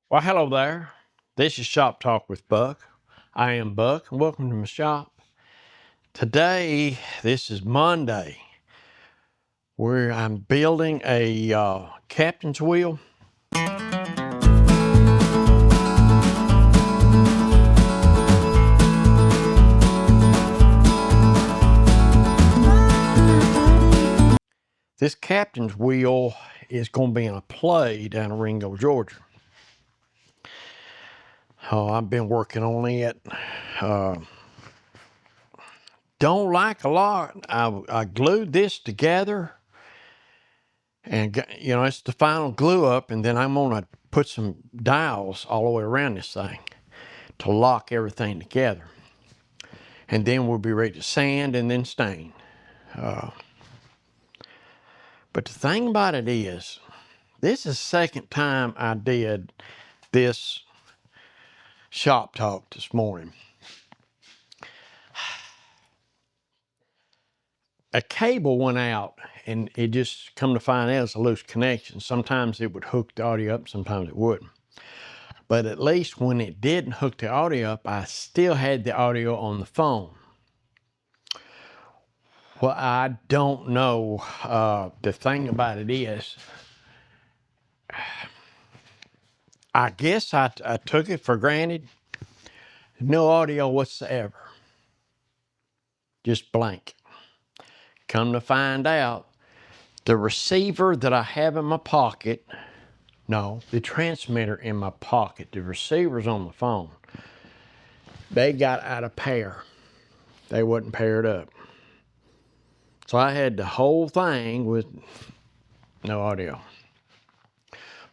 Well, hello there. This is Shop Talk with Buck. I am Buck, and welcome to my shop. Today, this is Monday, where I'm building a captain's wheel. This captain's wheel is going to be in a play down in Ringo, Georgia. I've been working on it. Don't like a lot. I glued this together, and it's the final glue up, and then I'm gonna put some dowels all the way around this thing to lock everything together. And then we'll be ready to sand and then stain. But the thing about it is, this is the second time I did this shop talk this morning. A cable went out, and it just come to find out it's a loose connection. Sometimes it would hook the audio up, sometimes it wouldn't. But at least when it didn't hook the audio up, I still had the audio on the phone. Well, I don't know. The thing about it is, I guess I took it for granted. No audio whatsoever. Just blank. Come to find out, the receiver that I have in my pocket, no, the transmitter in my pocket, the receiver's on the phone, they got out of pair. They wasn't paired up. So I had the whole thing with no audio.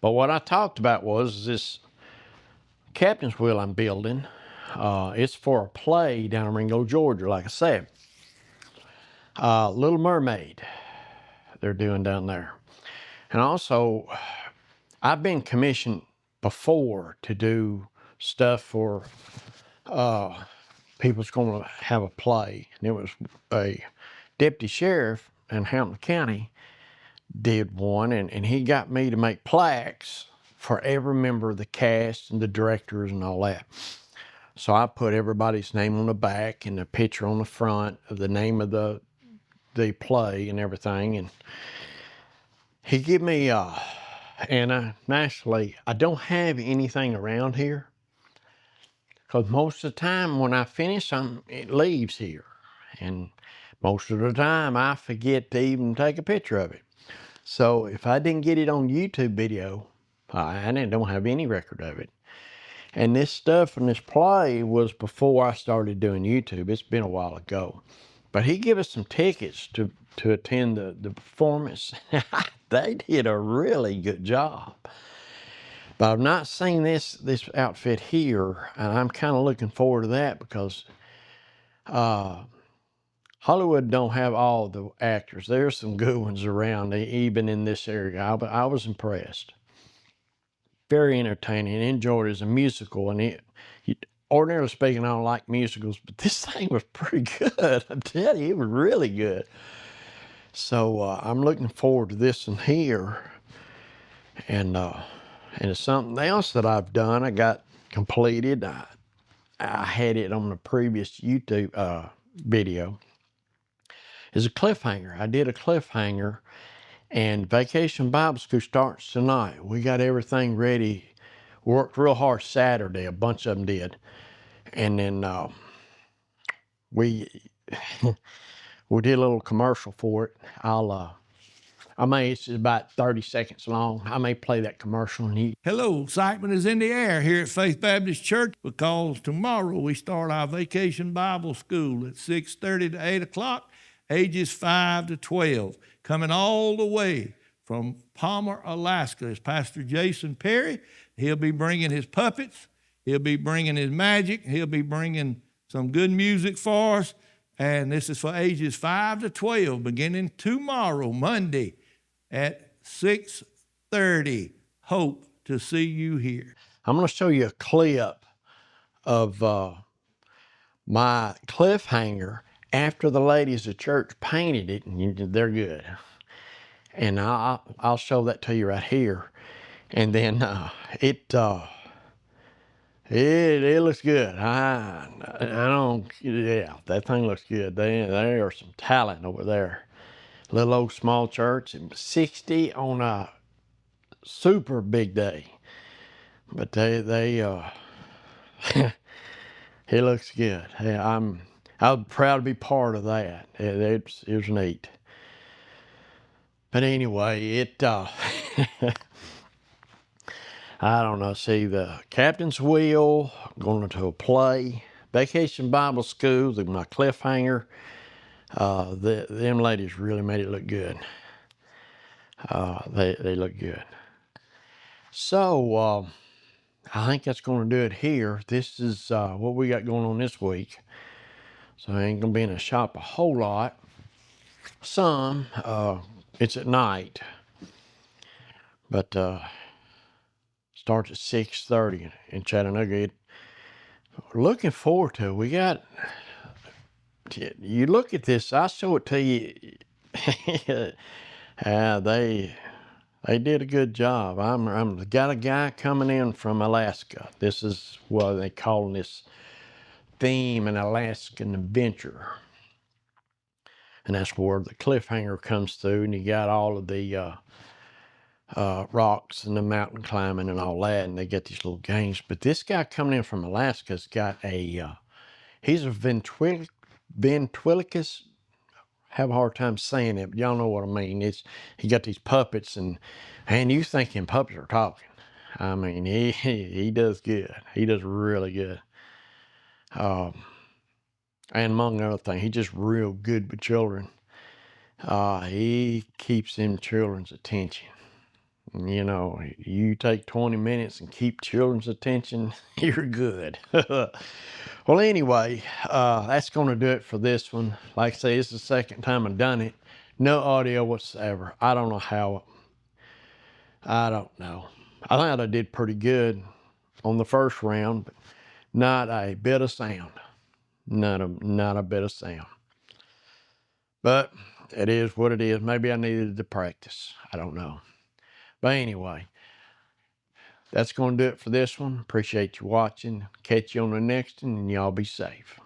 But what I talked about was this captain's wheel I'm building. It's for a play down in Ringo, Georgia, like I said. Little Mermaid, they're doing down there. And also, I've been commissioned before to do stuff for people's going to have a play. And it was a deputy sheriff in Hamilton County did one, and he got me to make plaques for every member of the cast and the directors and all that. So I put everybody's name on the back and a picture on the front of the name of the play and everything. And he gave me, naturally, I don't have anything around here because most of the time when I finish something, it leaves here. And most of the time I forget to even take a picture of it. So if I didn't get it on YouTube video, I don't have any record of it. And this stuff in this play was before I started doing YouTube. It's been a while ago. But he gave us some tickets to attend the performance. They did a really good job. But I've not seen this outfit here, and I'm kind of looking forward to that because Hollywood don't have all the actors. There's some good ones around, even in this area. I was impressed. Very entertaining. Enjoyed it as a musical, and ordinarily speaking, I don't like musicals, but this thing was pretty good. I tell you, it was really good. So I'm looking forward to this one here, and it's something else that I've done. I got completed. I had it on the previous YouTube video. Is a cliffhanger. I did a cliffhanger, and Vacation Bible School starts tonight. We got everything ready. Worked real hard Saturday. A bunch of them did, and then we we did a little commercial for it. It's about 30 seconds long. I may play that commercial. And Hello, excitement is in the air here at Faith Baptist Church because tomorrow we start our Vacation Bible School at 6:30 to 8 o'clock, ages 5 to 12. Coming all the way from Palmer, Alaska is Pastor Jason Perry. He'll be bringing his puppets. He'll be bringing his magic. He'll be bringing some good music for us. And this is for ages 5 to 12, beginning tomorrow, Monday, at 6:30. Hope to see you here. I'm going to show you a clip of my cliffhanger after the ladies at church painted it, and they're good. And I'll show that to you right here. And then It looks good. I don't, yeah, that thing looks good. There are some talent over there. Little old small church, and 60 on a super big day. But it looks good. Hey, I'm proud to be part of that. It was neat. But anyway, I don't know. See, the captain's wheel, going to a play, vacation Bible school, my Cliffhanger. Them ladies really made it look good. They look good. So I think that's going to do it here. This is what we got going on this week. So I ain't gonna be in the shop a whole lot. Some. It's at night, but starts at 6:30 in Chattanooga. Looking forward to it. We got. You look at this. I show it to you. They did a good job. I'm got a guy coming in from Alaska. This is what they call this theme, an Alaskan adventure. And that's where the Cliffhanger comes through, and you got all of the rocks and the mountain climbing and all that, and they get these little games. But this guy coming in from Alaska's got he's a ventriloquist. Have a hard time saying it, but y'all know what I mean. He got these puppets, and you think him puppets are talking. I mean, he does good. He does really good. And among other things, he's just real good with children. He keeps them children's attention. You know, you take 20 minutes and keep children's attention, you're good. Well, anyway, that's going to do it for this one. Like I say, it's the second time I've done it. No audio whatsoever. I don't know how. I don't know. I think I did pretty good on the first round, but not a bit of sound. Not a bit of sound. But it is what it is. Maybe I needed to practice. I don't know. But anyway, that's going to do it for this one. Appreciate you watching. Catch you on the next one, and y'all be safe.